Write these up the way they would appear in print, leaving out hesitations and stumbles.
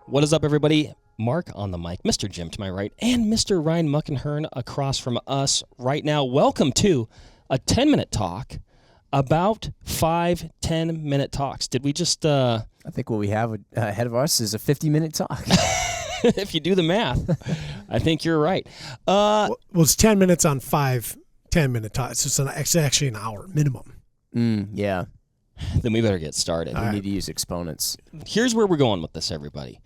What is up, everybody? Mark on the mic, Mr. Jim to my right, and Mr. Ryan Muckenhern across from us right now. Welcome to a 10-minute talk about 5 10-minute talks. Did we just... I think what we have ahead of us is a 50-minute talk. If you do the math, I think you're right. Well, it's 10 minutes on 5 10-minute talks. It's actually an hour minimum. Yeah. Then we better get started. We need to use exponents. Here's where we're going with this, everybody.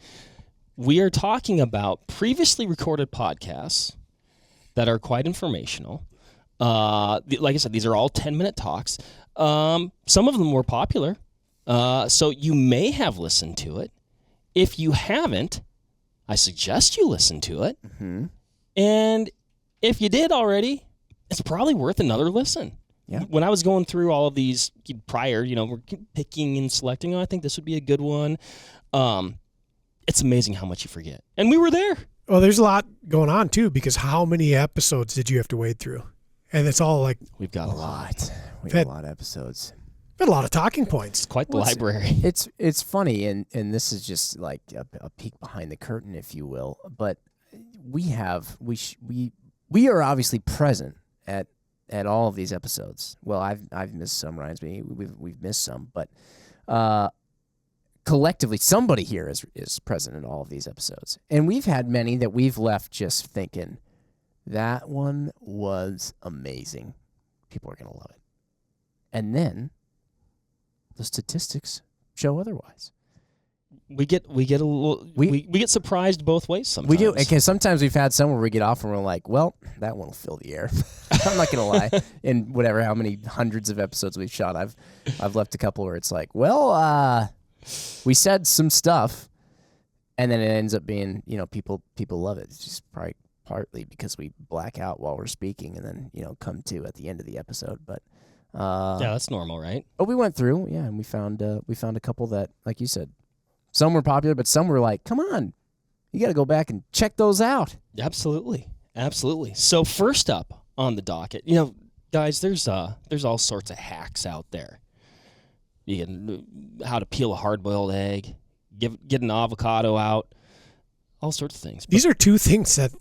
We are talking about previously recorded podcasts that are quite informational. Like I said, these are all 10-minute talks. Some of them were popular, so you may have listened to it. If you haven't, I suggest you listen to it. Mm-hmm. And if you did already, it's probably worth another listen. Yeah. When I was going through all of these prior, we're picking and selecting, I think this would be a good one. It's amazing how much you forget. And we were there. Well, there's a lot going on, too, because how many episodes did you have to wade through? And it's all like... We've got a lot. We had a lot of episodes. Had a lot of talking points. It's quite the library. It's funny, and this is just like a peek behind the curtain, if you will. But we are obviously present at all of these episodes. Well, I've missed some, Ryan's we've missed some, but collectively, somebody here is present in all of these episodes, and we've had many that we've left just thinking that one was amazing. People are gonna love it, and then the statistics show otherwise. We get a little we get surprised both ways sometimes. We do, because sometimes we've had some where we get off and we're like, well, that one will fill the air. I'm not gonna lie. In whatever how many hundreds of episodes we've shot, I've left a couple where it's like, well, we said some stuff, and then it ends up being, people love it. It's just probably partly because we black out while we're speaking and then come to at the end of the episode. But yeah, that's normal, right? But we went through, and we found a couple that, like you said, some were popular, but some were like, come on, you got to go back and check those out. Absolutely. So first up on the docket, guys, there's all sorts of hacks out there. You can how to peel a hard-boiled egg, get an avocado out, all sorts of things. These are two things that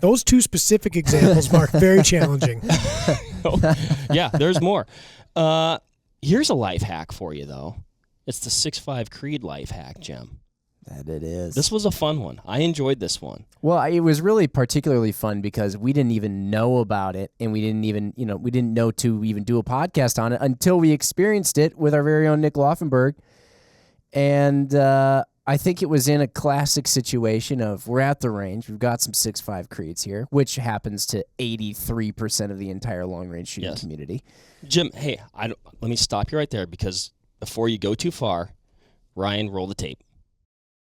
those two specific examples, Mark, very challenging. Yeah, there's more. Here's a life hack for you, though. It's the 6'5" Creed life hack, Jim. That it is. This was a fun one. I enjoyed this one. Well, it was really particularly fun because we didn't even know about it, and we didn't even, we didn't know to even do a podcast on it until we experienced it with our very own Nick Laufenberg. And I think it was in a classic situation of we're at the range. We've got some 6'5" Creeds here, which happens to 83% of the entire long-range shooting community. Jim, hey, let me stop you right there because before you go too far, Ryan, roll the tape.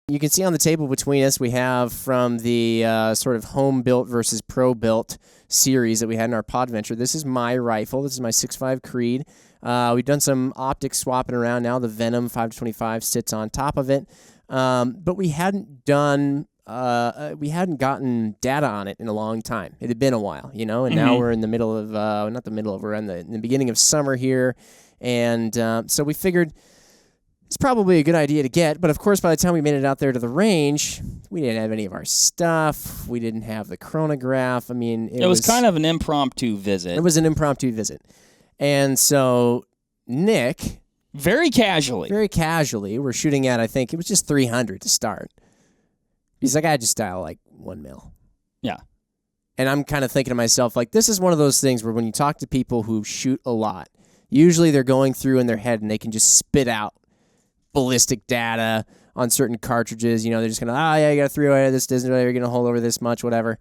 You can see on the table between us, we have from the sort of home-built versus pro-built series that we had in our Podventure. This is my rifle. This is my 6.5 Creed. We've done some optics swapping around now. The Venom 525 sits on top of it. But we hadn't gotten data on it in a long time. It had been a while, and now we're in the middle of, we're in the beginning of summer here. And so we figured it's probably a good idea to get, but of course, by the time we made it out there to the range, we didn't have any of our stuff. We didn't have the chronograph. I mean, it was kind of an impromptu visit. It was an impromptu visit. And so Nick, very casually, we're shooting at, I think it was just 300 to start. He's like, I just dial like 1 mil. Yeah. And I'm kind of thinking to myself, like, this is one of those things where when you talk to people who shoot a lot, usually they're going through in their head and they can just spit out ballistic data on certain cartridges. They're just going to, you got a 308, this isn't really going to hold over this much, whatever.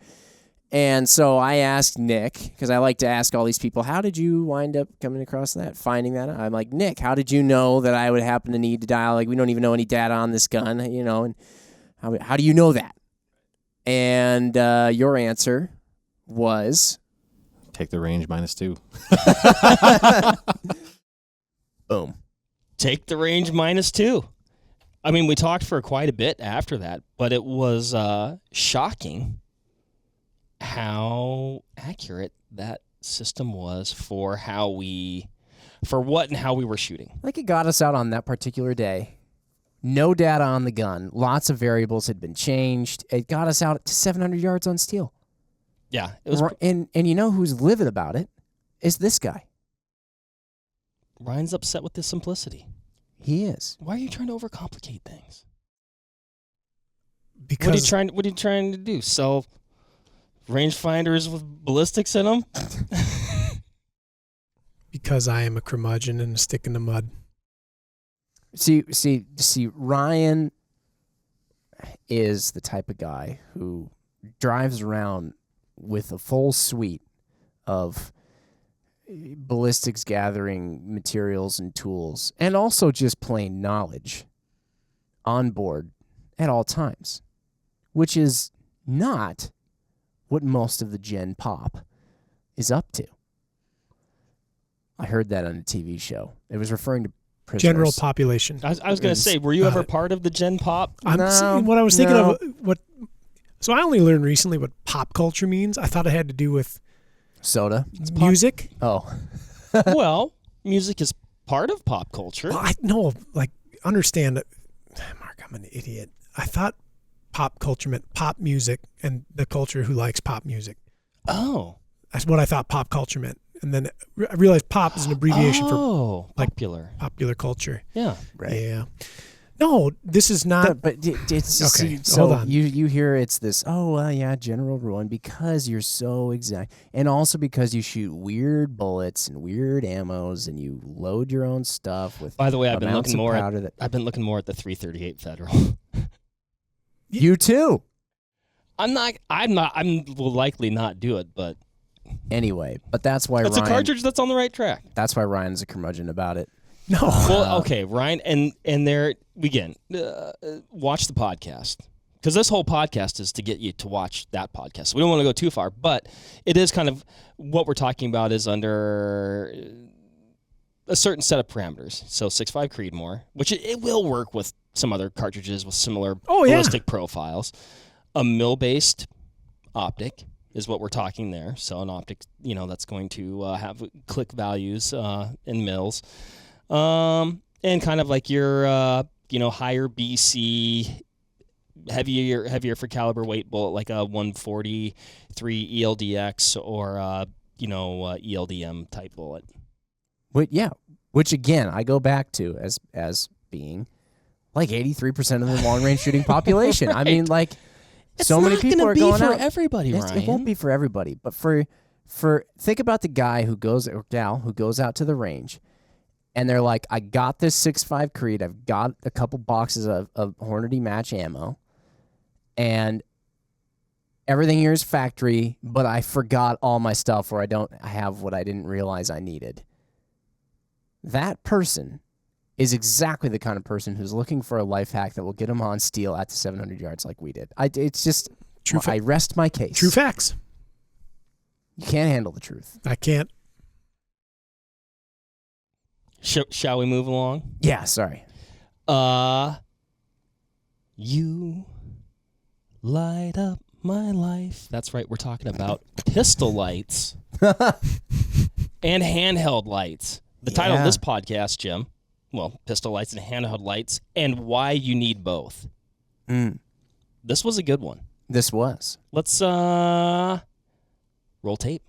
And so I asked Nick, because I like to ask all these people, how did you wind up coming across that, finding that? I'm like, Nick, how did you know that I would happen to need to dial? Like, we don't even know any data on this gun, and how do you know that? And your answer was? Take the range -2. Boom. Take the range -2. I mean, we talked for quite a bit after that, but it was shocking how accurate that system was for what and how we were shooting. Like, it got us out on that particular day No data on the gun. Lots of variables had been changed. It got us out to 700 yards on steel. Yeah. It was. And you know who's livid about it? Is this guy. Ryan's upset with the simplicity. He is. Why are you trying to overcomplicate things? Because What are you trying to do? Sell rangefinders with ballistics in them? because I am a curmudgeon and a stick in the mud. See, Ryan is the type of guy who drives around with a full suite of ballistics gathering materials and tools, and also just plain knowledge on board at all times, which is not what most of the Gen Pop is up to. I heard that on a TV show. It was referring to prisoners. General population. I was going to say, were you ever part of the Gen Pop? What I was thinking of. So I only learned recently what pop culture means. I thought it had to do with Soda. music. Oh. Well, music is part of pop culture. Well, I know, understand that. Mark, I'm an idiot. I thought pop culture meant pop music and the culture who likes pop music. Oh. That's what I thought pop culture meant. And then I realized pop is an abbreviation for popular culture. Yeah. Right. Yeah. No, this is not. But it's Okay, so hold on. You hear it's this. Oh well, yeah, general rule, and because you're so exact, and also because you shoot weird bullets and weird ammos, and you load your own stuff with. By the way, I've been looking more at the 338 Federal. You too. I will likely not do it, but Anyway, but that's why that's Ryan. a cartridge that's on the right track. That's why Ryan's a curmudgeon about it. No. Well, okay, Ryan, and there again, watch the podcast, because this whole podcast is to get you to watch that podcast. So we don't want to go too far, but it is kind of what we're talking about is under a certain set of parameters. So 6.5 Creedmoor, which it will work with some other cartridges with similar ballistic profiles. A mill-based optic is what we're talking there. So an optic, that's going to have click values in mils. And kind of like your, higher BC, heavier for caliber weight bullet, like a 143 ELDX or, ELDM type bullet. Which again, I go back to as being like 83% of the long range shooting population. Right. I mean, like It's so many not people gonna are be going for out. everybody, Ryan. It won't be for everybody, but for think about the guy who goes or gal who goes out to the range. And they're like, I got this 6.5 Creed. I've got a couple boxes of Hornady match ammo. And everything here is factory, but I forgot all my stuff, or I don't have what I didn't realize I needed. That person is exactly the kind of person who's looking for a life hack that will get them on steel at the 700 yards like we did. It's just, I rest my case. True facts. You can't handle the truth. I can't. Shall we move along? Yeah, sorry. You light up my life. That's right. We're talking about pistol lights and handheld lights. The title of this podcast, Jim, pistol lights and handheld lights, and why you need both. This was a good one. This was. Let's roll tape.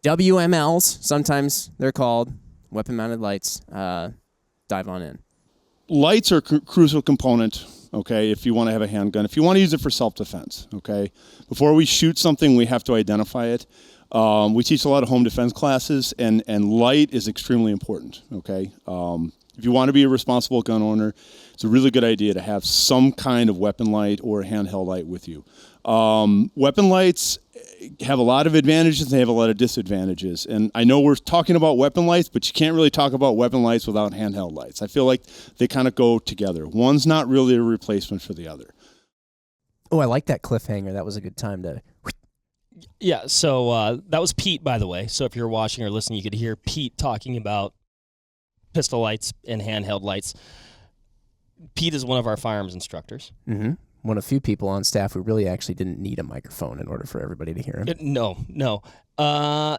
WMLs, sometimes they're called. Weapon-mounted lights. Dive on in. Lights are a crucial component, okay, if you want to have a handgun. If you want to use it for self-defense, okay? Before we shoot something, we have to identify it. We teach a lot of home defense classes, and light is extremely important, okay? If you want to be a responsible gun owner, it's a really good idea to have some kind of weapon light or a handheld light with you. Weapon lights have a lot of advantages and they have a lot of disadvantages. And I know we're talking about weapon lights, but you can't really talk about weapon lights without handheld lights. I feel like they kind of go together. One's not really a replacement for the other. Oh, I like that cliffhanger. That was a good time to... Yeah, so that was Pete, by the way. So if you're watching or listening, you could hear Pete talking about pistol lights and handheld lights. Pete is one of our firearms instructors. Mm-hmm. One of few people on staff who really actually didn't need a microphone in order for everybody to hear him. No. I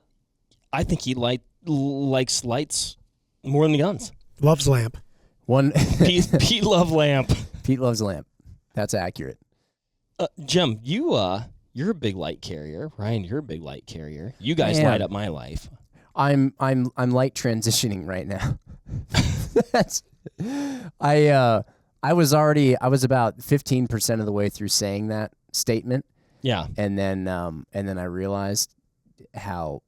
think he likes lights more than guns. Loves lamp. One Pete love lamp. Pete loves lamp. That's accurate. Jim, you're a big light carrier. Ryan, you're a big light carrier. You guys Man. light up my life. I'm light transitioning right now. That's I was about 15% of the way through saying that statement, Yeah. and then I realized how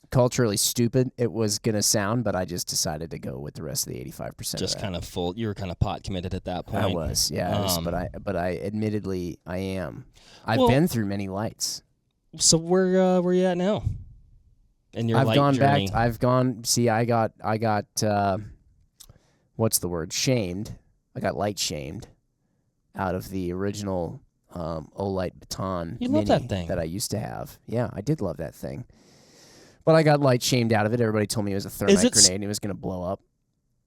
culturally stupid it was gonna sound, but I just decided to go with the rest of the 85%. Just kind of full. You were kind of pot committed at that point. I was, yeah. But I admittedly I am. I've Well- been through many lights. So where you at now? In your I've light gone journey? back. I've gone. See, I got. What's the word? Shamed. I got light shamed out of the original Olight Baton You love Mini that thing. that I used to have. Yeah, I did love that thing. But I got light shamed out of it. Everybody told me it was a thermite grenade and it was going to blow up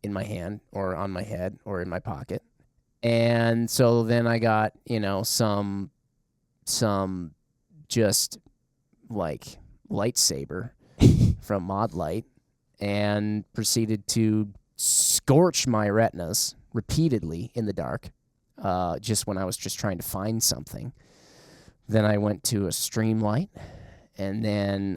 in my hand or on my head or in my pocket. And so then I got, some just like lightsaber from Mod Light and proceeded to scorch my retinas repeatedly in the dark, just when I was just trying to find something. Then I went to a Streamlight, and then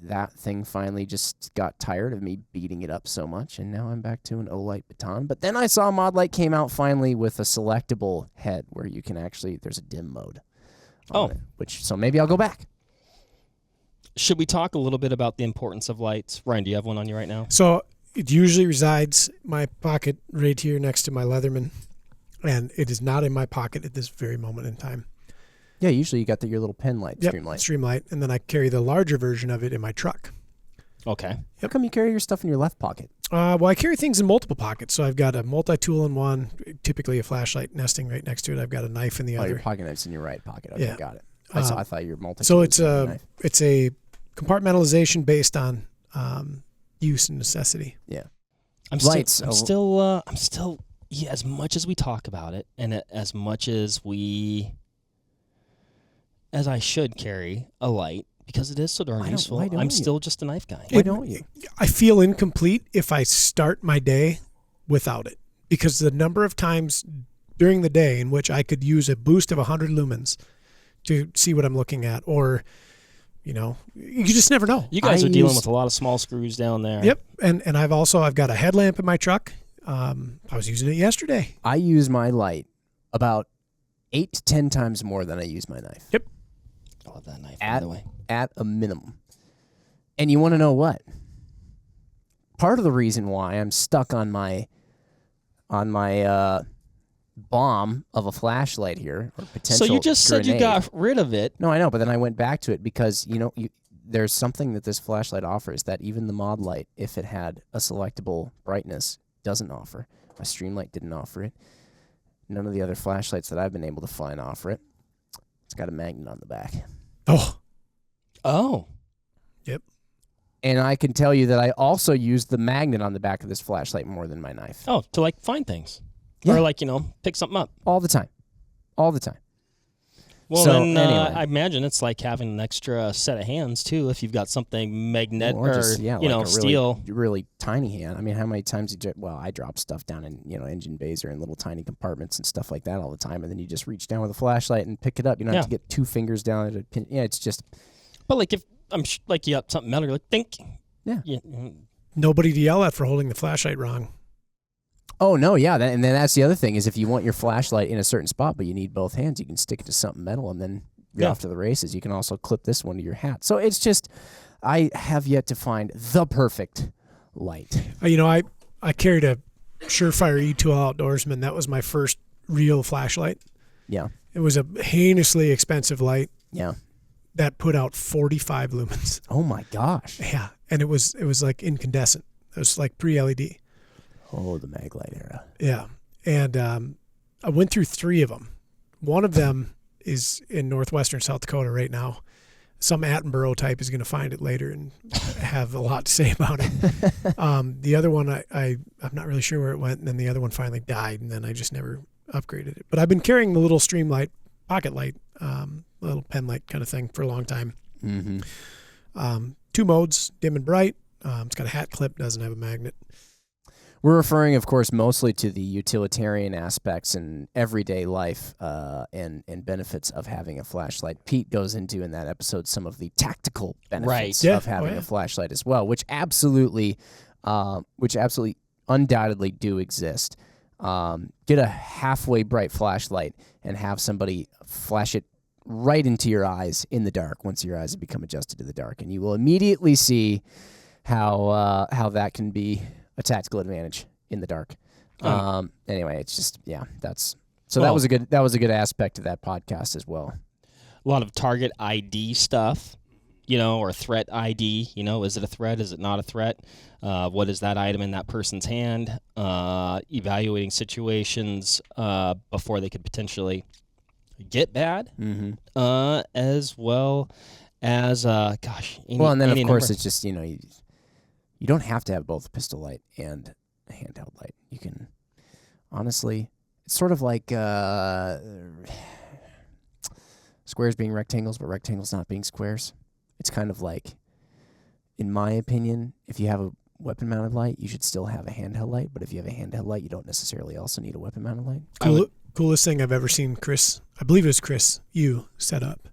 that thing finally just got tired of me beating it up so much, and now I'm back to an Olight Baton. But then I saw Mod Light came out finally with a selectable head where you can there's a dim mode on it, so maybe I'll go back. Should we talk a little bit about the importance of lights? Ryan, do you have one on you right now? So it usually resides in my pocket right here next to my Leatherman, and it is not in my pocket at this very moment in time. Yeah, usually you got your little pen light, Yep, Streamlight. Streamlight, and then I carry the larger version of it in my truck. Okay. How come you carry your stuff in your left pocket? Well, I carry things in multiple pockets. So I've got a multi-tool in one, typically a flashlight nesting right next to it. I've got a knife in the Your other. pocket knife's in your right pocket. Okay, Yeah. got it. I thought your multi. So it's a compartmentalization based on use and necessity. Yeah. I'm Lights. still yeah, as much as we talk about it and as much as I should carry a light because it is so darn useful, why don't I'm you? still just a knife guy. Why don't you? I feel incomplete if I start my day without it, because the number of times during the day in which I could use a boost of 100 lumens to see what I'm looking at, or you just never know. You guys are dealing with a lot of small screws down there. Yep, and I've got a headlamp in my truck. I was using it yesterday. I use my light about 8 to 10 times more than I use my knife. Yep. I love that knife, by the way. At a minimum. And you want to know what? Part of the reason why I'm stuck on my bomb of a flashlight here, or potential So you just said you grenade. got rid of it. No, I know, but then I went back to it because there's something that this flashlight offers that even the Mod Light, if it had a selectable brightness, doesn't offer. My Streamlight didn't offer it. None of the other flashlights that I've been able to find offer it. It's got a magnet on the back. Oh. Yep. And I can tell you that I also use the magnet on the back of this flashlight more than my knife. Oh, to find things. Yeah. Or pick something up. All the time. All the time. Well, So, then anyway. I imagine it's like having an extra set of hands too. If you've got something magnetic Or just, like a steel. really tiny hand. I mean, how many times I drop stuff down in engine bays or in little tiny compartments and stuff like that all the time, and then you just reach down with a flashlight and pick it up. You don't have to get 2 fingers down at a pin. Yeah, it's just. But if you got something metal, you're like, think. Yeah. Nobody to yell at for holding the flashlight wrong. Oh no, yeah, and then that's the other thing is if you want your flashlight in a certain spot, but you need both hands, you can stick it to something metal, and then you're off to the races. You can also clip this one to your hat. So it's just, I have yet to find the perfect light. I carried a Surefire E2 Outdoorsman. That was my first real flashlight. Yeah. It was a heinously expensive light. Yeah. That put out 45 lumens. Oh my gosh. Yeah, and it was like incandescent. It was like pre-LED. Oh, the Maglite era. Yeah, and I went through 3 of them. One of them is in northwestern South Dakota right now. Some Attenborough type is going to find it later and have a lot to say about it. The other one, I'm not really sure where it went, and then the other one finally died, and then I just never upgraded it. But I've been carrying the little Streamlight pocket light, little pen light kind of thing for a long time. Mm-hmm. 2 modes, dim and bright. It's got a hat clip, doesn't have a magnet. We're referring, of course, mostly to the utilitarian aspects in everyday life and benefits of having a flashlight. Pete goes into in that episode some of the tactical benefits Yeah. of having a flashlight as well, which absolutely undoubtedly do exist. Get a halfway bright flashlight and have somebody flash it right into your eyes in the dark once your eyes have become adjusted to the dark, and you will immediately see how that can be a tactical advantage in the dark. Anyway, it's just that was a good aspect of that podcast as well. A lot of target ID stuff, or threat ID. Is it a threat? Is it not a threat? What is that item in that person's hand? Evaluating situations before they could potentially get bad, as well as and then of course it's just you don't have to have both a pistol light and a handheld light. You can honestly, it's sort of like squares being rectangles, but rectangles not being squares. It's kind of like, in my opinion, if you have a weapon-mounted light, you should still have a handheld light. But if you have a handheld light, you don't necessarily also need a weapon-mounted light. Coolest thing I've ever seen Chris, I believe it was Chris, you set up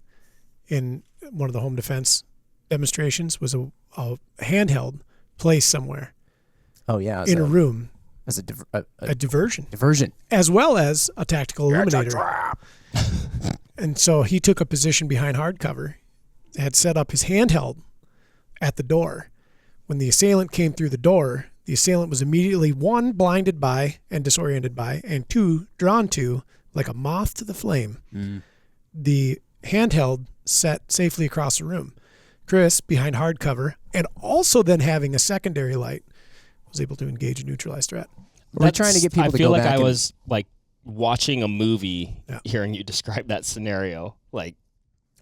in one of the home defense demonstrations was a handheld placed somewhere. Oh, yeah. In a room. As a diversion. Diversion. As well as a tactical illuminator. And so he took a position behind hardcover, had set up his handheld at the door. When the assailant came through the door, the assailant was immediately, 1, blinded by and disoriented by, and 2, drawn to, like a moth to the flame. The handheld set safely across the room. Chris, behind hardcover, and also then having a secondary light, was able to engage a neutralized threat. We're trying to get people to go back. I feel like I was like watching a movie, hearing you describe that scenario. Like,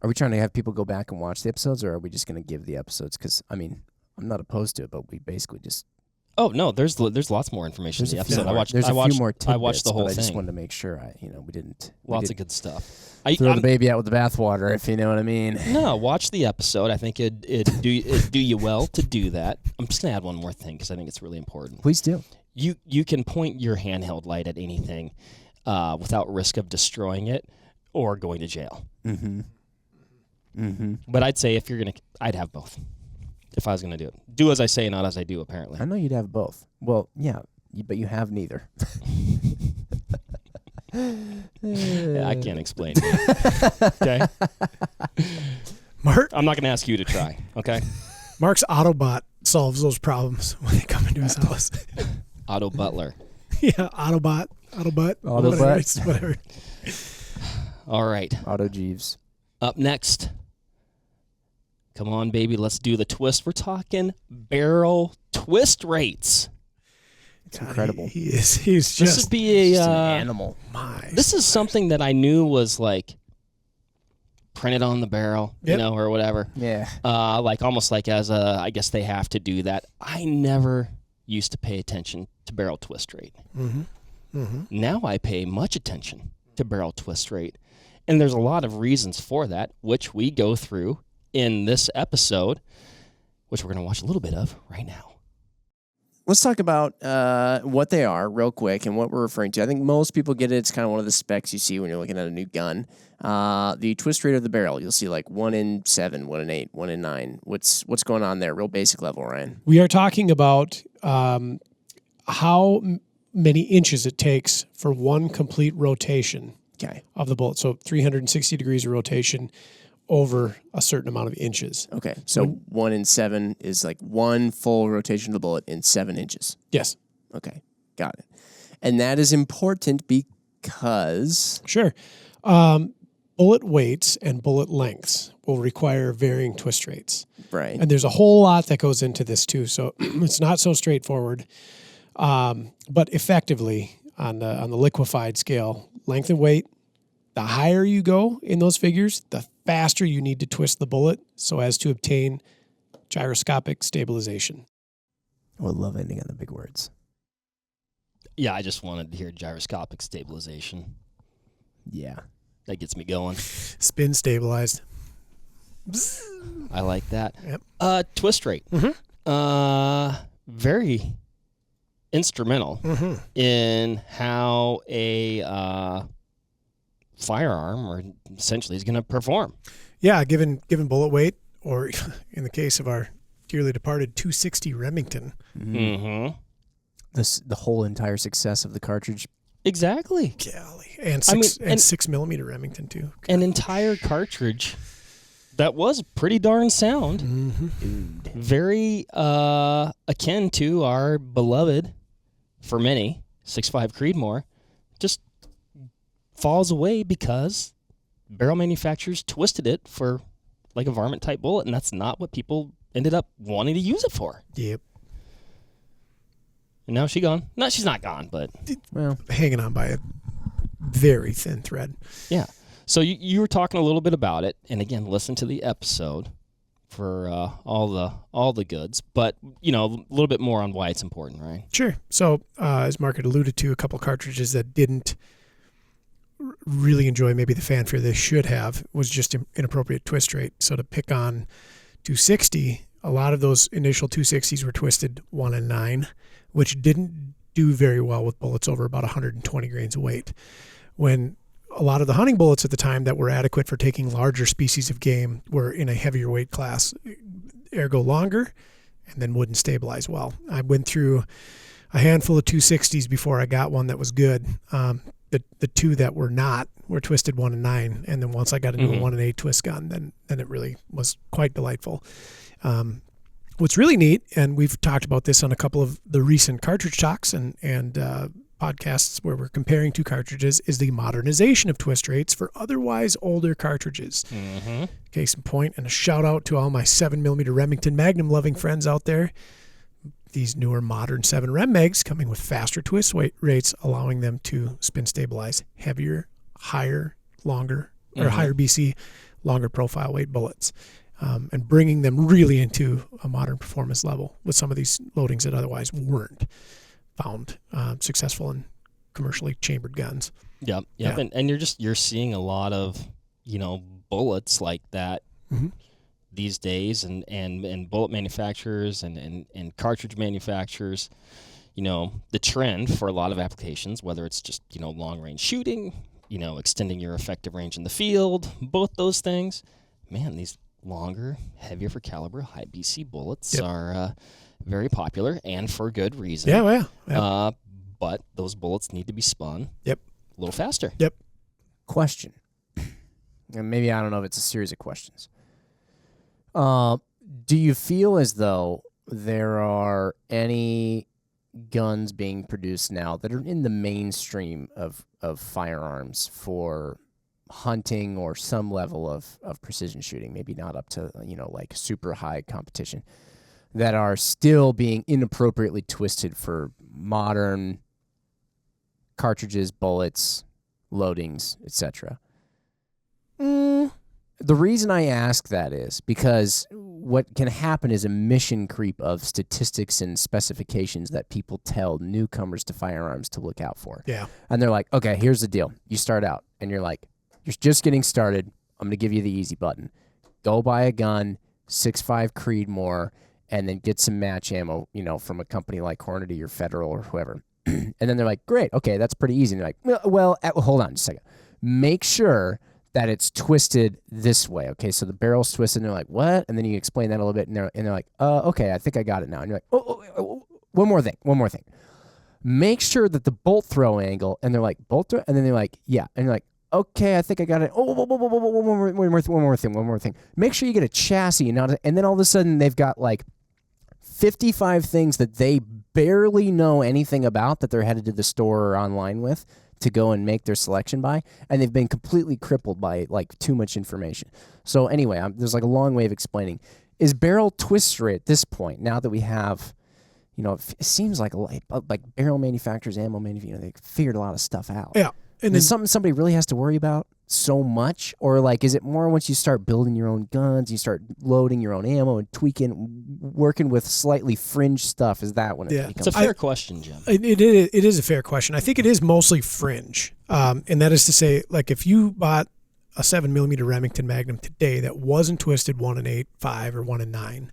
are we trying to have people go back and watch the episodes, or are we just going to give the episodes? Because I'm not opposed to it, but we basically just. Oh no, there's lots more information in the episode. I watched the whole thing. I just wanted to make sure we didn't. Lots of good stuff. Throw the baby out with the bathwater, if you know what I mean. No, watch the episode. I think it'd do you well to do that. I'm just gonna add one more thing because I think it's really important. Please do. You can point your handheld light at anything without risk of destroying it or going to jail. But I'd say I'd have both. If I was going to do it. Do as I say, not as I do, apparently. I know you'd have both. Well, yeah, but you have neither. Yeah, I can't explain it. Okay? Mark, I'm not going to ask you to try, okay? Mark's Autobot solves those problems when they come into his house. Otto Butler. Yeah, Autobot. Whatever. All right. Otto Jeeves. Up next. Come on, baby, let's do the twist. We're talking barrel twist rates. It's incredible. He's This just would be an animal. This is something that I knew was like printed on the barrel, or whatever. Yeah. Almost like as I guess they have to do that. I never used to pay attention to barrel twist rate. Now I pay much attention to barrel twist rate. And there's a lot of reasons for that, which we go through in this episode, which we're going to watch a little bit of right now. Let's talk about what they are real quick and what we're referring to. I think most people get it. It's kind of one of the specs you see when you're looking at a new gun. The twist rate of the barrel, you'll see like 1 in 7, 1 in 8, 1 in 9. What's going on there? Real basic level, Ryan. We are talking about how many inches it takes for one complete rotation of the bullet. So 360 degrees of rotation over a certain amount of inches. Okay, so 1 in 7 is like one full rotation of the bullet in 7 inches. Yes. Okay, got it. And that is important because... Sure. Bullet weights and bullet lengths will require varying twist rates. Right. And there's a whole lot that goes into this too, so it's not so straightforward. But effectively, on the liquefied scale, length and weight, the higher you go in those figures, the faster you need to twist the bullet so as to obtain gyroscopic stabilization. I would love ending on the big words. Yeah, I just wanted to hear gyroscopic stabilization. Yeah. That gets me going. Spin stabilized. I like that. Yep. Twist rate. Very instrumental in how a firearm, or essentially, is going to perform. Yeah, given bullet weight, or in the case of our dearly departed 260 Remington. Mm-hmm. The whole entire success of the cartridge. Exactly. Golly. And 6mm Remington, too. An entire cartridge that was pretty darn sound. Very akin to our beloved, for many, 6.5 Creedmoor, just falls away because barrel manufacturers twisted it for like a varmint-type bullet, and that's not what people ended up wanting to use it for. Yep. And now she's gone. No, she's not gone, but... Well, hanging on by a very thin thread. Yeah. So you were talking a little bit about it, and again, listen to the episode for all the goods, but a little bit more on why it's important, right? Sure. So as Mark had alluded to, a couple cartridges that didn't really enjoy maybe the fanfare they should have was just inappropriate twist rate. So to pick on 260, a lot of those initial 260s were twisted 1 and 9, which didn't do very well with bullets over about 120 grains of weight. When a lot of the hunting bullets at the time that were adequate for taking larger species of game were in a heavier weight class, ergo longer, and then wouldn't stabilize well. I went through a handful of 260s before I got one that was good. The two that were not were twisted 1 and 9, and then once I got into a 1 and 8 twist gun, then it really was quite delightful. What's really neat, and we've talked about this on a couple of the recent cartridge talks and podcasts where we're comparing two cartridges, is the modernization of twist rates for otherwise older cartridges. Case in point, and a shout out to all my 7mm Remington Magnum loving friends out there. These newer modern 7 Rem Mags coming with faster twist weight rates, allowing them to spin stabilize heavier, higher, longer, or higher BC, longer profile weight bullets. And bringing them really into a modern performance level with some of these loadings that otherwise weren't found successful in commercially chambered guns. Yep. Yeah. And you're seeing a lot of bullets like that these days, and bullet manufacturers and cartridge manufacturers. The trend for a lot of applications, whether it's just long range shooting, extending your effective range in the field, both those things, man, these longer, heavier for caliber, high BC bullets are very popular, and for good reason. Yeah. But those bullets need to be spun Yep. a little faster. Yep. question. And maybe I don't know if it's a series of questions. Do you feel as though there are any guns being produced now that are in the mainstream of firearms for hunting or some level of precision shooting, maybe not up to, like super high competition, that are still being inappropriately twisted for modern cartridges, bullets, loadings, etc.? The reason I ask that is because what can happen is a mission creep of statistics and specifications that people tell newcomers to firearms to look out for. Yeah. And they're like, okay, here's the deal. You start out and you're like, you're just getting started. I'm going to give you the easy button. Go buy a gun, 6.5 Creedmoor, and then get some match ammo, from a company like Hornady or Federal or whoever. And then they're like, great, okay, that's pretty easy. And they're like, well, hold on just a second. Make sure that it's twisted this way. Okay, so the barrel's twisted, and they're like, what? And then you explain that a little bit, and they're like, okay, I think I got it now. And you're like, oh, one more thing. Make sure that the bolt throw angle, and they're like, bolt throw? And then they're like, yeah. And you're like, okay, I think I got it. Oh, one more thing. Make sure you get a chassis, and then all of a sudden they've got like 55 things that they barely know anything about that they're headed to the store or online with to go and make their selection by, and they've been completely crippled by like too much information. So anyway, there's like a long way of explaining. Is barrel twist rate at this point, now that we have, it seems like barrel manufacturers, ammo manufacturers, they figured a lot of stuff out. Yeah. And is it something somebody really has to worry about so much? Or like, is it more once you start building your own guns, you start loading your own ammo and tweaking, working with slightly fringe stuff? Is that when it becomes? It's a fair question, Jim. It is a fair question. I think it is mostly fringe. And that is to say, like, if you bought a 7mm Remington Magnum today that wasn't twisted 1 and 8, 5, or 1 and 9,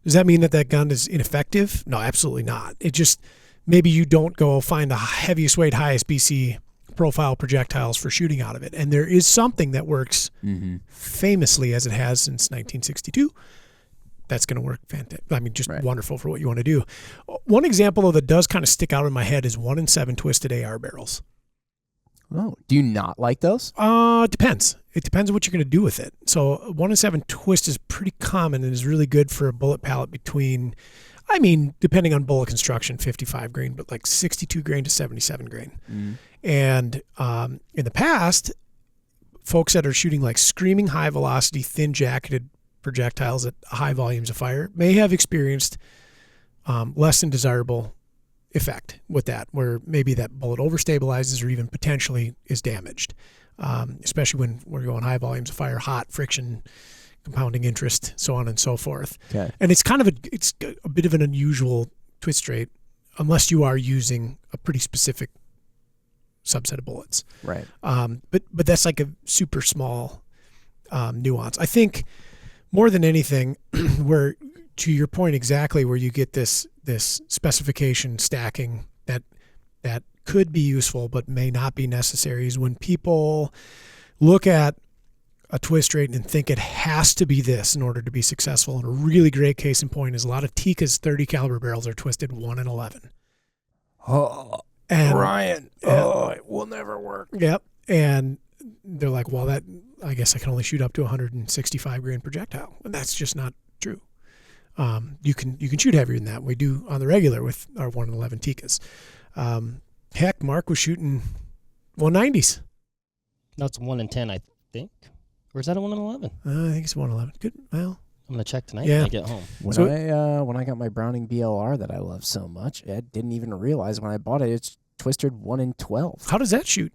does that mean that gun is ineffective? No, absolutely not. It just maybe you don't go find the heaviest weight, highest BC profile projectiles for shooting out of it. And there is something that works famously, as it has since 1962. That's going to work fantastic. I mean, just wonderful for what you want to do. One example, though, that does kind of stick out in my head is 1-in-7 twisted AR barrels. Oh, do you not like those? Depends. It depends on what you're going to do with it. So 1-in-7 twist is pretty common and is really good for a bullet pallet between, I mean, depending on bullet construction, 55 grain, but like 62 grain to 77 grain. And in the past, folks that are shooting like screaming high velocity, thin jacketed projectiles at high volumes of fire may have experienced less than desirable effect with that, where maybe that bullet overstabilizes or even potentially is damaged, especially when we're going high volumes of fire, hot, friction, compounding interest, so on and so forth. Okay. And it's kind of it's a bit of an unusual twist rate unless you are using a pretty specific subset of bullets. Right. But that's like a super small nuance. I think more than anything, where, to your point exactly, where you get this specification stacking that could be useful but may not be necessary, is when people look at a twist rate and think it has to be this in order to be successful. And a really great case in point is a lot of Tikka's 30 caliber barrels are twisted 1-in-11. Oh, and, Ryan. It will never work. Yep. And they're like, well, that, I guess I can only shoot up to 165 grain projectile. And that's just not true. You can shoot heavier than that. We do on the regular with our 1-in-11 Tikkas. Heck, Mark was shooting 190s. That's 1-in-10, I think. Or is that a 1-in-11? I think it's 1-in-11. Good. Well, I'm gonna check tonight when I get home. When I got my Browning BLR that I love so much, I didn't even realize when I bought it, it's twisted 1-in-12. How does that shoot?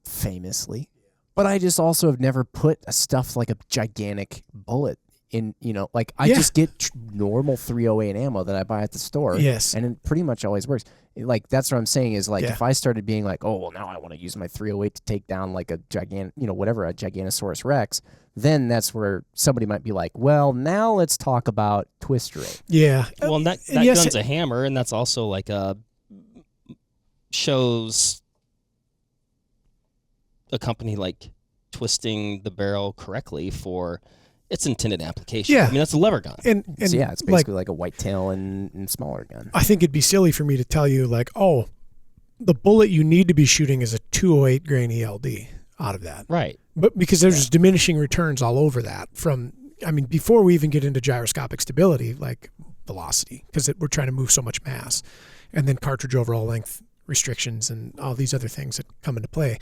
Famously. But I just also have never put a stuff like a gigantic bullet in, like I just get normal 308 ammo that I buy at the store. Yes. And it pretty much always works. Like, that's what I'm saying is, like, if I started being like, oh, well, now I want to use my 308 to take down like a gigantic, a Giganosaurus Rex, then that's where somebody might be like, well, now let's talk about twist rate. Yeah. Well, that gun's a hammer, and that's also like shows a company like twisting the barrel correctly for its intended application. Yeah. I mean, that's a lever gun. And so, it's basically like a whitetail and smaller gun. I think it'd be silly for me to tell you, like, oh, the bullet you need to be shooting is a 208 grain ELD out of that. Right. But because there's diminishing returns all over that before we even get into gyroscopic stability, like velocity, because we're trying to move so much mass, and then cartridge overall length restrictions and all these other things that come into play.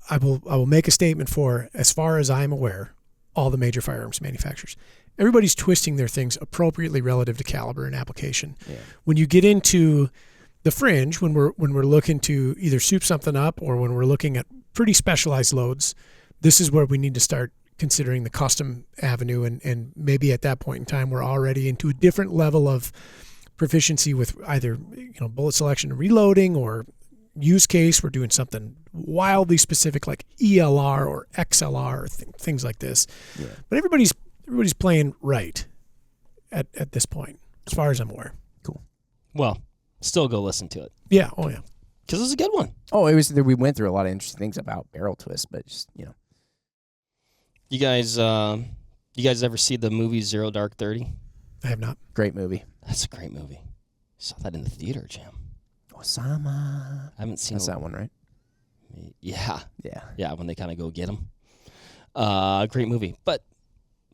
I will make a statement for, as far as I'm aware, all the major firearms manufacturers. Everybody's twisting their things appropriately relative to caliber and application. Yeah. When you get into the fringe, when we're looking to either soup something up or when we're looking at pretty specialized loads, this is where we need to start considering the custom avenue, and maybe at that point in time we're already into a different level of proficiency with either bullet selection and reloading, or use case we're doing something wildly specific like ELR or XLR or things like this. Yeah. But everybody's playing right at this point, as far as I'm aware. Cool. Well, still go listen to it. Yeah. Oh yeah. Because it's a good one. Oh, we went through a lot of interesting things about barrel twist, but just You guys ever see the movie Zero Dark 30? I have not. Great movie. That's a great movie. I saw that in the theater, Jim. Osama. I haven't seen That's that one, right? Yeah. Yeah. Yeah, when they kind of go get him. Great movie. But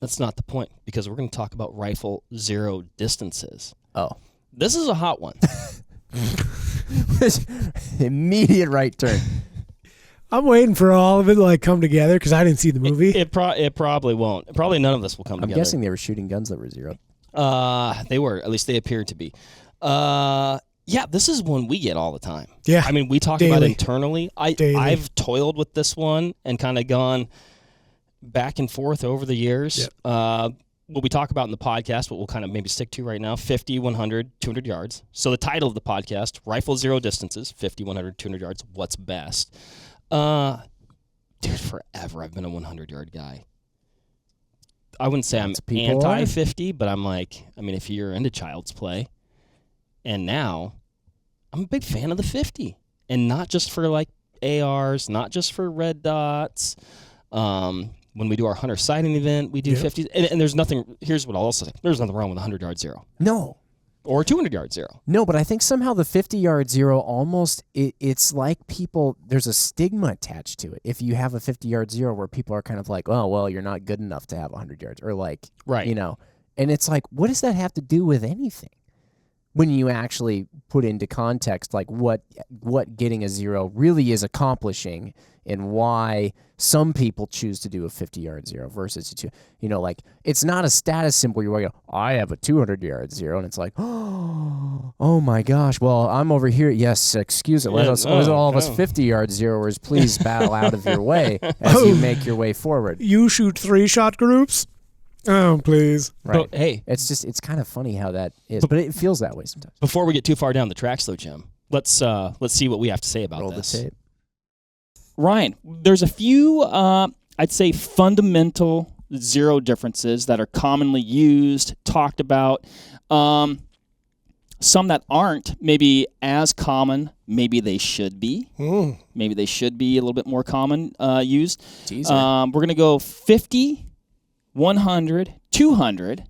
that's not the point, because we're going to talk about rifle zero distances. Oh. This is a hot one. Immediate right turn. I'm waiting for all of it to come together because I didn't see the movie. It probably won't. Probably none of this will come together. I'm guessing they were shooting guns that were zero. They were. At least they appeared to be. Yeah, this is one we get all the time. Yeah. I mean, we talk Daily. about internally. Daily. I've toiled with this one and kind of gone back and forth over the years. Yep. What we talk about in the podcast, what we'll kind of maybe stick to right now, 50, 100, 200 yards. So the title of the podcast, Rifle Zero Distances, 50, 100, 200 yards, what's best? Dude, forever I've been a 100-yard guy. I wouldn't say I'm anti-50, but I'm like, I mean, if you're into Child's Play, And now I'm a big fan of the 50. And not just for like ARs, not just for red dots. When we do our hunter sighting event, we do 50s. And there's nothing, here's what I'll also say. There's nothing wrong with a 100-yard zero. No. Or a 200-yard zero. No, but I think somehow the 50-yard zero almost, it's like people, there's a stigma attached to it. If you have a 50-yard zero where people are kind of like, oh, well, you're not good enough to have 100 yards. Or like, right. you know. And it's like, what does that have to do with anything? When you actually put into context like what getting a zero really is accomplishing and why some people choose to do a 50-yard zero versus you know, like it's not a status symbol where you go, I have a 200-yard zero, and it's like, oh my gosh, well, I'm over here. Yes, excuse it. Let all of us 50-yard zeroers please bow out of your way as you make your way forward. You shoot 3-shot groups? Oh, please. Right. But, hey. It's kind of funny how that is, but it feels that way sometimes. Before we get too far down the tracks, though, Jim, let's see what we have to say about Roll this. the tape. Ryan, there's a few, I'd say, fundamental zero differences that are commonly used, talked about. Some that aren't maybe as common. Maybe they should be. Maybe they should be a little bit more common used. We're going to go 50, 100, 200,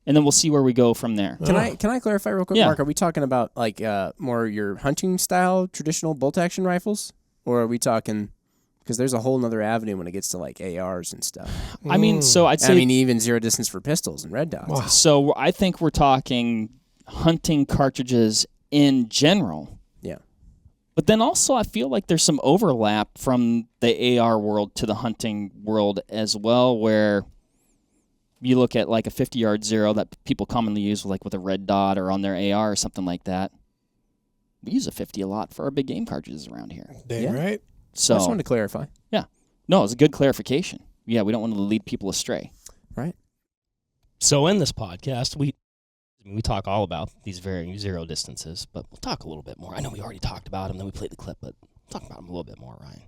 and then we'll see where we go from there. Can I clarify real quick, Yeah. Mark? Are we talking about like more your hunting style traditional bolt action rifles, or are we talking? Because there's a whole nother avenue when it gets to like ARs and stuff. I mean, so I'd say. I mean, even zero distance for pistols and red dots. Wow. So I think we're talking hunting cartridges in general. Yeah. But then also I feel like there's some overlap from the AR world to the hunting world as well, where you look at like a 50-yard zero that people commonly use like with a red dot or on their AR or something like that. We use a 50 a lot for our big game cartridges around here. Dang right. So I just wanted to clarify. Yeah. No, it's a good clarification. Yeah, we don't want to lead people astray. Right. So in this podcast, we talk all about these varying zero distances, but we'll talk a little bit more. I know we already talked about them, then we played the clip, but we'll talk about them a little bit more, Ryan.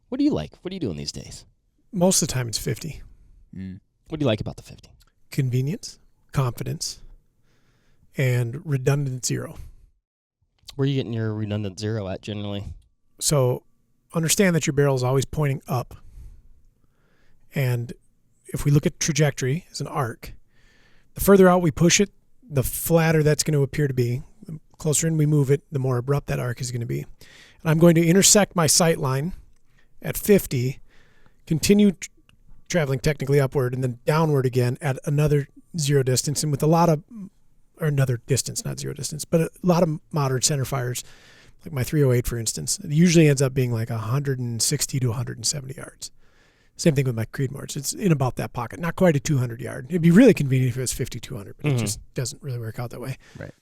What do you like? What are you doing these days? Most of the time it's 50. What do you like about the 50? Convenience, confidence, and redundant zero. Where are you getting your redundant zero at generally? So understand that your barrel is always pointing up. And if we look at trajectory as an arc, the further out we push it, the flatter that's going to appear to be. The closer in we move it, the more abrupt that arc is going to be. And I'm going to intersect my sight line at 50, continue traveling technically upward, and then downward again at another zero distance. And with a lot of, or another distance, not zero distance, but a lot of modern center fires, like my 308, for instance, it usually ends up being like 160 to 170 yards. Same thing with my Creedmoors. It's in about that pocket, not quite a 200 yard. It'd be really convenient if it was 50, 200, but it just doesn't really work out that way. Right.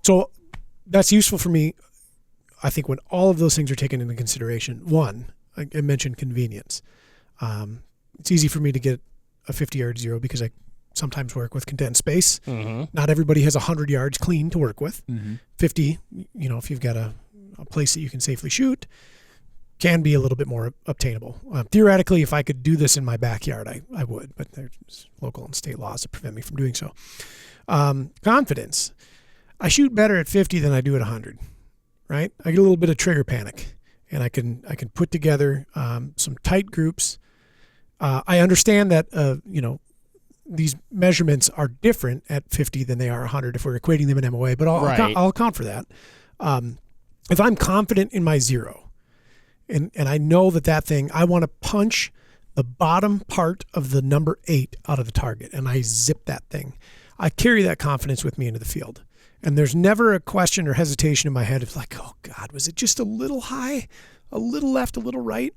So that's useful for me, I think, when all of those things are taken into consideration. One, I mentioned convenience. It's easy for me to get a 50-yard zero because I sometimes work with condensed space. Not everybody has 100 yards clean to work with. 50, you know, if you've got a place that you can safely shoot, can be a little bit more obtainable. Theoretically, if I could do this in my backyard, I would, but there's local and state laws that prevent me from doing so. Confidence. I shoot better at 50 than I do at 100, right? I get a little bit of trigger panic, and I can put together some tight groups. I understand that, you know, these measurements are different at 50 than they are 100 if we're equating them in MOA, but I'll account for that. If I'm confident in my zero, and I know that thing, I want to punch the bottom part of the number 8 out of the target, and I zip that thing. I carry that confidence with me into the field. And there's never a question or hesitation in my head of like, oh God, was it just a little high, a little left, a little right?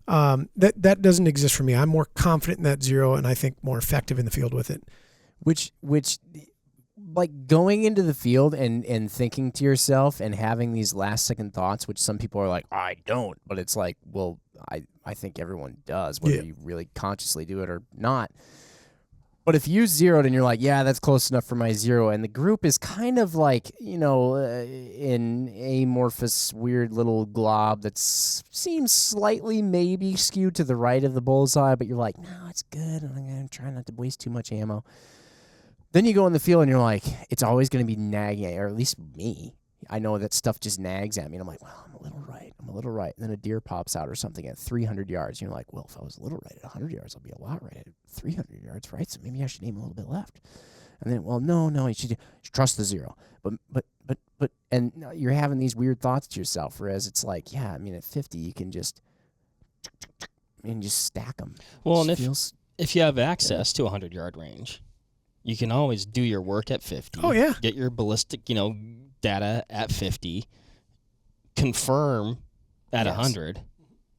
That doesn't exist for me. I'm more confident in that zero, and I think more effective in the field with it. Which like going into the field and thinking to yourself and having these last second thoughts, which some people are like, I don't, but it's like, well, I think everyone does, whether you really consciously do it or not. But if you zeroed and you're like, yeah, that's close enough for my zero, and the group is kind of like, you know, an amorphous, weird little glob that seems slightly maybe skewed to the right of the bullseye, but you're like, no, it's good, and I'm going to try not to waste too much ammo. Then you go in the field and you're like, it's always going to be nagging, or at least me. I know that stuff just nags at me. And I'm like, well, I'm a little right. And then a deer pops out or something at 300 yards. And you're like, well, if I was a little right at 100 yards, I'll be a lot right at 300 yards, right? So maybe I should aim a little bit left. And then, well, no, you should trust the zero. But, and you're having these weird thoughts to yourself, whereas it's like, yeah, I mean, at 50, you can just stack them. Well, and if you have access to a 100-yard range, you can always do your work at 50. Oh, yeah. Get your ballistic, data at 50, confirm at 100,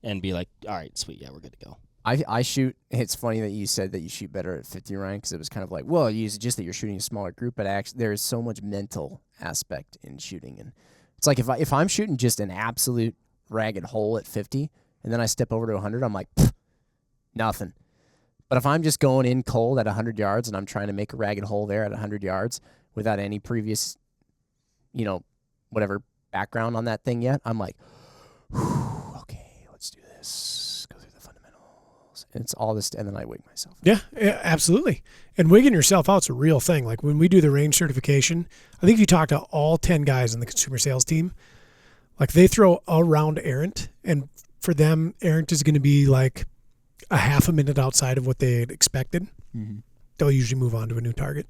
and be like, all right, sweet, yeah, we're good to go. I shoot. It's funny that you said that you shoot better at 50, Ryan, because it was kind of like, well, it's just that you're shooting a smaller group, but actually there is so much mental aspect in shooting, and it's like if I'm shooting just an absolute ragged hole at 50, and then I step over to 100, I'm like, nothing. But if I'm just going in cold at 100 yards and I'm trying to make a ragged hole there at 100 yards without any previous, whatever background on that thing yet, I'm like, okay, let's do this. Go through the fundamentals. And it's all this, and then I wig myself. Yeah, absolutely. And wigging yourself out's a real thing. Like when we do the range certification, I think if you talk to all 10 guys in the consumer sales team, like they throw a round errant, and for them, errant is going to be like a half a minute outside of what they had expected. Mm-hmm. They'll usually move on to a new target.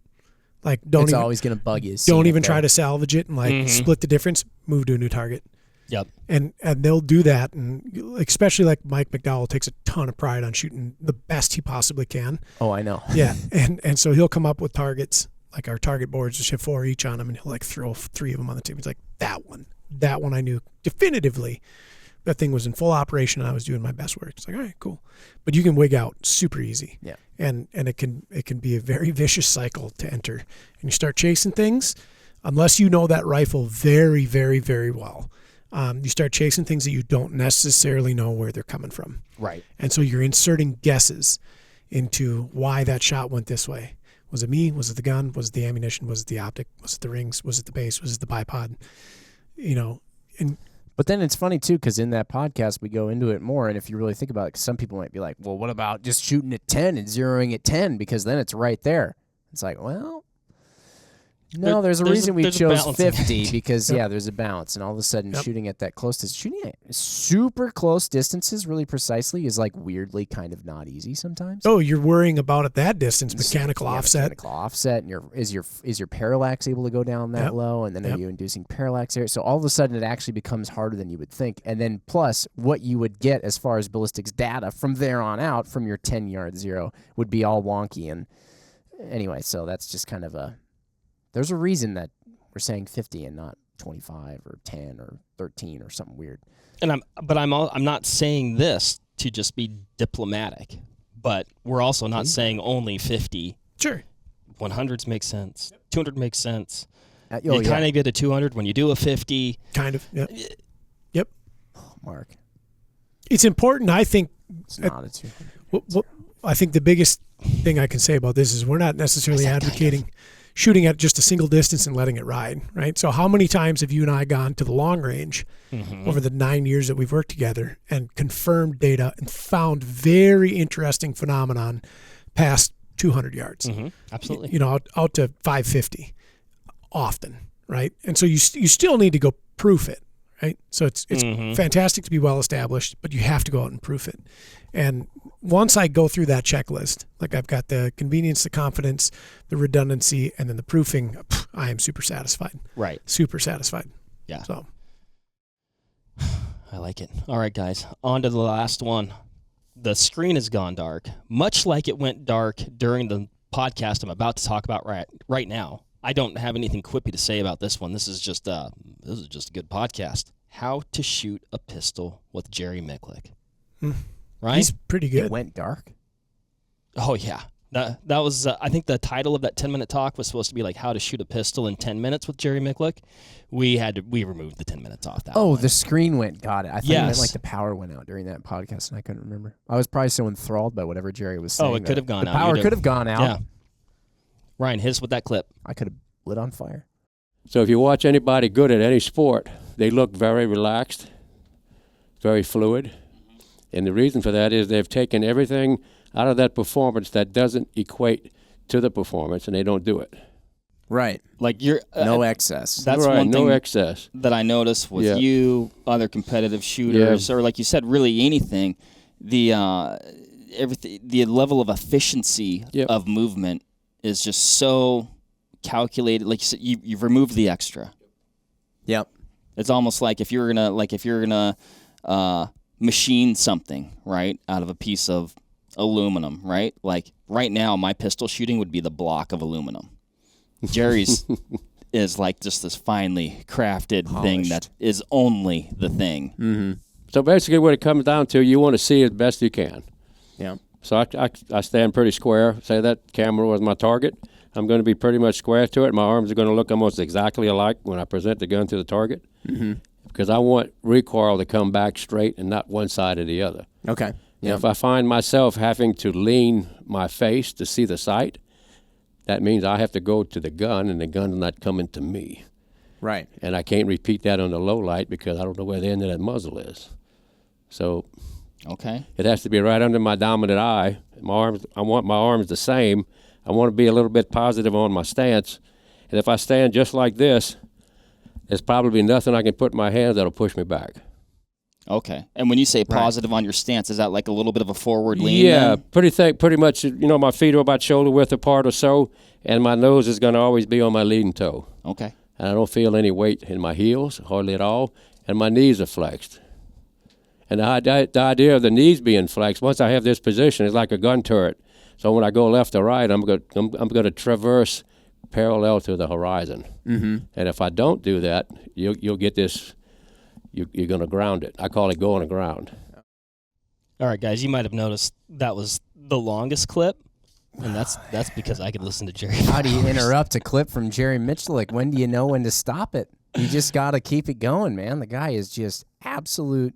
Like it's always going to bug you. Don't even try to salvage it and split the difference. Move to a new target. Yep. And they'll do that, and especially like Mike McDowell takes a ton of pride on shooting the best he possibly can. Oh, I know. Yeah, and so he'll come up with targets, like our target boards, just have 4 each on them, and he'll like throw 3 of them on the table. He's like, that one I knew definitively. That thing was in full operation, and I was doing my best work. It's like, all right, cool. But you can wig out super easy. Yeah. And it can be a very vicious cycle to enter. And you start chasing things, unless you know that rifle very, very, very well. You start chasing things that you don't necessarily know where they're coming from. Right. And so you're inserting guesses into why that shot went this way. Was it me? Was it the gun? Was it the ammunition? Was it the optic? Was it the rings? Was it the base? Was it the bipod? But then it's funny, too, because in that podcast, we go into it more. And if you really think about it, 'cause some people might be like, well, what about just shooting at 10 and zeroing at 10? Because then it's right there. It's like, well, no, there's a reason we chose 50 because, there's a balance. And all of a sudden, shooting at that close distance, shooting at super close distances really precisely is like weirdly kind of not easy sometimes. Oh, you're worrying about at that distance, mechanical offset. Mechanical offset, and is your parallax able to go down that low? And then are you inducing parallax there? So all of a sudden, it actually becomes harder than you would think. And then plus, what you would get as far as ballistics data from there on from your 10-yard zero would be all wonky. And anyway, so that's just kind of there's a reason that we're saying 50 and not 25 or 10 or 13 or something weird. And I'm not saying this to just be diplomatic, but we're also not saying only 50. Sure. 100s make sense. 200 makes sense. You kind of get a 200 when you do a 50. Kind of. Yep. Yep. Oh, Mark. It's important, I think. It's not a 200. I think the biggest thing I can say about this is we're not necessarily advocating shooting at just a single distance and letting it ride, right? So how many times have you and I gone to the long range over the 9 years that we've worked together and confirmed data and found very interesting phenomenon past 200 yards? Mm-hmm. Absolutely. Out to 550 often, right? And so you still need to go proof it, right? So it's fantastic to be well established, but you have to go out and proof it. And once I go through that checklist, like I've got the convenience, the confidence, the redundancy, and then the proofing, I am super satisfied. Right. Super satisfied. Yeah. So I like it. All right, guys. On to the last one. The screen has gone dark, much like it went dark during the podcast I'm about to talk about right now. I don't have anything quippy to say about this one. This is just a good podcast. How to shoot a pistol with Jerry Miculek. Right? He's pretty good. It went dark. Oh yeah, that was. I think the title of that 10-minute talk was supposed to be like how to shoot a pistol in 10 minutes with Jerry Miculek. We removed the 10 minutes off that. Oh, the screen went. Got it. I thought it meant like the power went out during that podcast, and I couldn't remember. I was probably so enthralled by whatever Jerry was saying. Oh, it could have gone out. The power could have gone out. Yeah. Ryan, hit us with that clip. I could have lit on fire. So if you watch anybody good at any sport, they look very relaxed, very fluid. And the reason for that is they've taken everything out of that performance that doesn't equate to the performance, and they don't do it. Right. Like you're No excess. That's right, one no thing excess. that I noticed with Yeah. you, other competitive shooters, or like you said, really anything. The everything, the level of efficiency Yep. of movement is just so calculated. Like you said, you've removed the extra. Yep. It's almost like if you're gonna machine something, right, out of a piece of aluminum, right? Like right now, my pistol shooting would be the block of aluminum. Jerry's is like just this finely crafted thing that is only the thing. Mm-hmm. So basically what it comes down to, you want to see as best you can. Yeah. So I stand pretty square. Say that camera was my target. I'm going to be pretty much square to it. My arms are going to look almost exactly alike when I present the gun to the target. Mm-hmm. Because I want recoil to come back straight and not one side or the other. Okay. Yeah. If I find myself having to lean my face to see the sight, that means I have to go to the gun, and the gun's not coming to me. Right. And I can't repeat that on the low light because I don't know where the end of that muzzle is. So Okay. it has to be right under my dominant eye. My arms, I want my arms the same. I want to be a little bit positive on my stance. And if I stand just like this, there's probably nothing I can put in my hands that'll push me back. Okay. And when you say positive on your stance, is that like a little bit of a forward lean? Yeah, then? pretty much, my feet are about shoulder width apart or so, and my nose is going to always be on my leading toe. Okay. And I don't feel any weight in my heels, hardly at all, and my knees are flexed. And the idea of the knees being flexed, once I have this position, it's like a gun turret. So when I go left or right, I'm going to traverse parallel to the horizon. Mm-hmm. And if I don't do that, you'll get this. You're going to ground it. I call it going to ground. All right, guys, you might have noticed that was the longest clip, and that's because I could listen to Jerry. How do you interrupt a clip from Jerry Miculek? When do you know when to stop it? You just got to keep it going, man. The guy is just absolute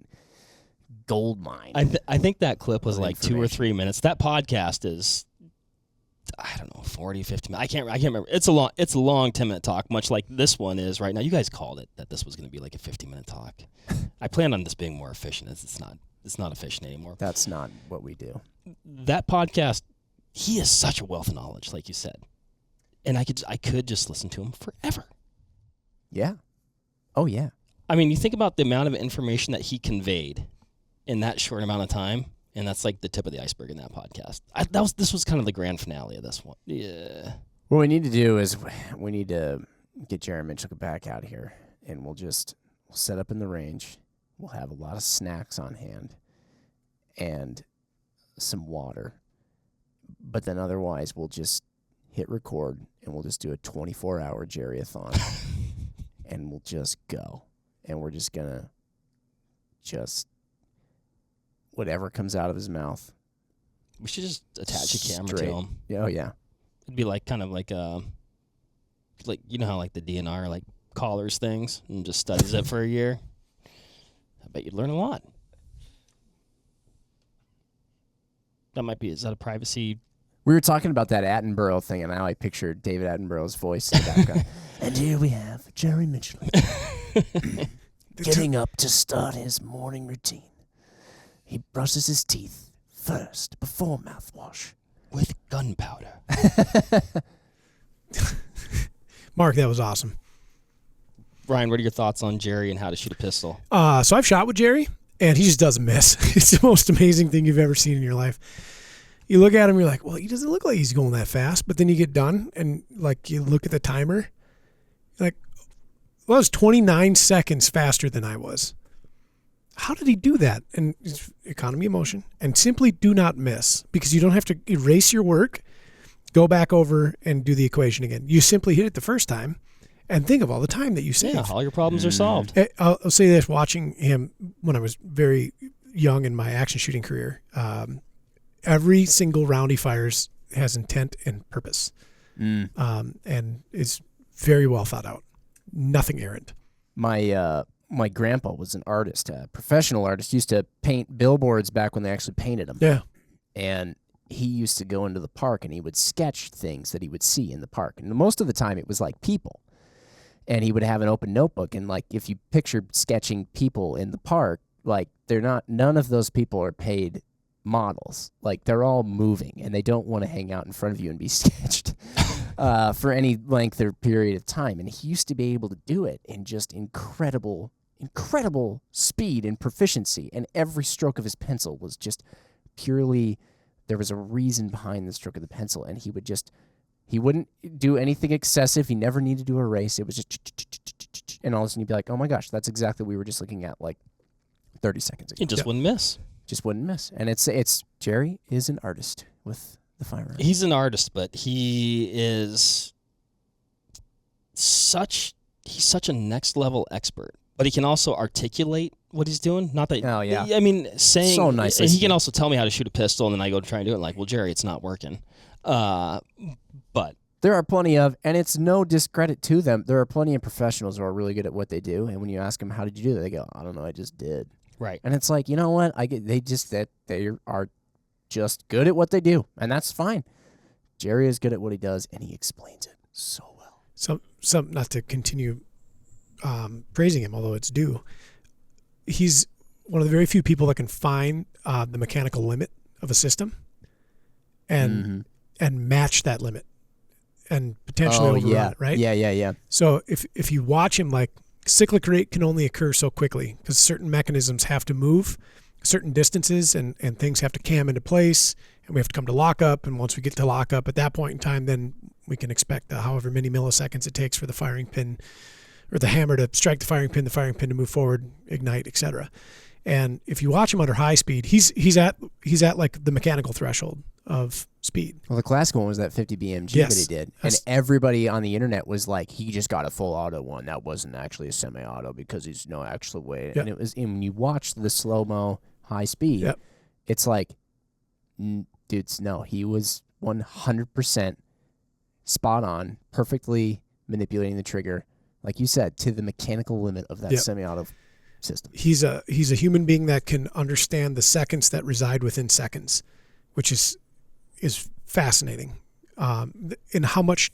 gold mine. I think that clip was like 2 or information. 3 minutes. That podcast is, I don't know, 40, 50 minutes. I can't remember. It's a long 10-minute talk, much like this one is right now. You guys called it that this was going to be like a 50-minute talk. I plan on this being more efficient. It's not efficient anymore. That's not what we do. That podcast, he is such a wealth of knowledge, like you said. And I could just listen to him forever. Yeah. Oh, yeah. I mean, you think about the amount of information that he conveyed in that short amount of time, and that's like the tip of the iceberg in that podcast. This was kind of the grand finale of this one. Yeah. What we need to do is we need to get Jerry Miculek back out here, and we'll set up in the range. We'll have a lot of snacks on hand and some water. But then otherwise, we'll just hit record, and we'll just do a 24-hour Jerry-a-thon, and we'll just go. And we're just going to whatever comes out of his mouth. We should just attach a camera Straight. to him. Oh, yeah. It'd be like kind of like you know how like the DNR like collars things and just studies it for a year. I bet you'd learn a lot. Is that a privacy? We were talking about that Attenborough thing, and now I pictured David Attenborough's voice in the background. And here we have Jerry Miculek getting up to start his morning routine. He brushes his teeth first before mouthwash. With gunpowder. Mark, that was awesome. Ryan, what are your thoughts on Jerry and how to shoot a pistol? So I've shot with Jerry, and he just doesn't miss. It's the most amazing thing you've ever seen in your life. You look at him, you're like, well, he doesn't look like he's going that fast. But then you get done, and like you look at the timer, you're like, well, it was 29 seconds faster than I was. How did he do that? And it's economy of motion, and simply do not miss, because you don't have to erase your work, go back over and do the equation again. You simply hit it the first time and think of all the time that you saved. Yeah, all your problems are solved. I'll say this, watching him when I was very young in my action shooting career, every single round he fires has intent and purpose, and it's very well thought out. Nothing errant. My grandpa was an artist, a professional artist, used to paint billboards back when they actually painted them. Yeah. And he used to go into the park, and he would sketch things that he would see in the park. And most of the time it was like people. And he would have an open notebook, and like if you picture sketching people in the park, like none of those people are paid models. Like, they're all moving, and they don't want to hang out in front of you and be sketched for any length or period of time. And he used to be able to do it in just incredible speed and proficiency. And every stroke of his pencil was just purely, there was a reason behind the stroke of the pencil. And he wouldn't do anything excessive. He never needed to erase. It was just, and all of a sudden you'd be like, oh my gosh, that's exactly what we were just looking at like 30 seconds ago. He just wouldn't miss. Just wouldn't miss. And it's Jerry is an artist with the firearm. He's an artist, but he's such a next level expert. But he can also articulate what he's doing. Not that. Oh yeah. I mean, saying. So nice. And he can also tell me how to shoot a pistol, and then I go to try and do it. And like, well, Jerry, it's not working. But there are plenty of, and it's no discredit to them, there are plenty of professionals who are really good at what they do. And when you ask them, how did you do that? They go, I don't know, I just did. Right. And it's like, you know what? They are just good at what they do, and that's fine. Jerry is good at what he does, and he explains it so well. Some not to continue praising him, although it's due. He's one of the very few people that can find the mechanical limit of a system, and match that limit, and potentially overrun it. Right? Yeah. So if you watch him, like, cyclic rate can only occur so quickly because certain mechanisms have to move certain distances and things have to cam into place, and we have to come to lockup. And once we get to lockup at that point in time, then we can expect however many milliseconds it takes for the firing pin or the hammer to strike the firing pin to move forward, ignite, etc. And if you watch him under high speed, he's at like the mechanical threshold of speed. Well, the classic one was that 50 BMG Yes. that he did. And everybody on the internet was like, he just got a full auto one. That wasn't actually a semi-auto because he's no actual way. Yep. And when you watch the slow-mo high speed, Yep. it's like, dudes, no, he was 100% spot on, perfectly manipulating the trigger, like you said, to the mechanical limit of that Yep. semi-auto system. He's a human being that can understand the seconds that reside within seconds, which is fascinating, in how much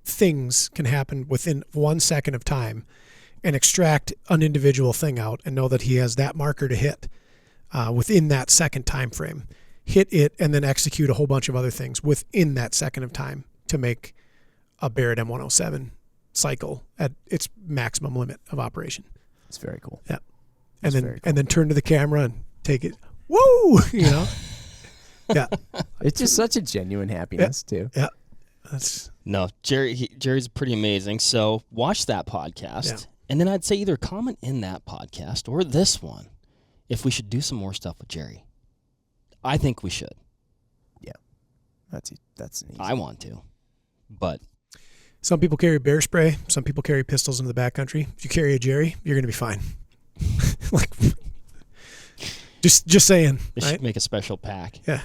things can happen within 1 second of time, and extract an individual thing out and know that he has that marker to hit within that second time frame, hit it, and then execute a whole bunch of other things within that second of time to make a Barrett M107 cycle at its maximum limit of operation. It's very cool. Yeah. That's And very cool. then turn to the camera and take it. Woo! You know? Yeah. It's just such a genuine happiness, too. Yeah. That's no, Jerry's pretty amazing. So watch that podcast, Yeah. and then I'd say either comment in that podcast or this one if we should do some more stuff with Jerry. I think we should. That's an easy. I want to, but some people carry bear spray. Some people carry pistols in the backcountry. If you carry a Jerry, you're going to be fine. Like, just saying. they Right? should make a special pack. Yeah.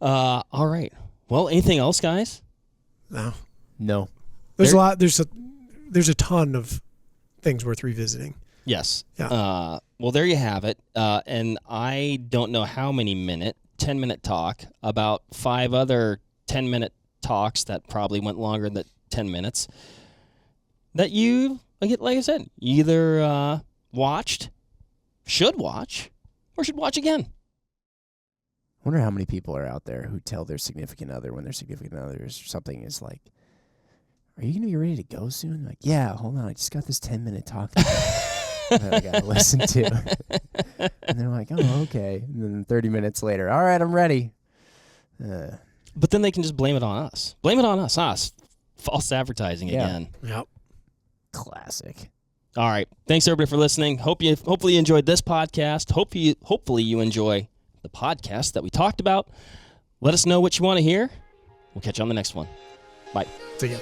All right. Well, anything else, guys? No. There's a lot. There's a ton of things worth revisiting. Yes. Yeah. Well, there you have it. And I don't know how many 10-minute talk about 5 other 10-minute talks that probably went longer than 10 minutes that you, like I said, either should watch, or should watch again. I wonder how many people are out there who tell their significant other when their significant other or something is like, are you going to be ready to go soon? Like, yeah, hold on. I just got this 10-minute talk that I got to listen to. And they're like, oh, okay. And then 30 minutes later, all right, I'm ready. But then they can just blame it on us. Blame it on us. False advertising again. Yep. Classic. All right. Thanks, everybody, for listening. Hopefully you enjoyed this podcast. Hopefully you enjoy the podcast that we talked about. Let us know what you want to hear. We'll catch you on the next one. Bye. See ya.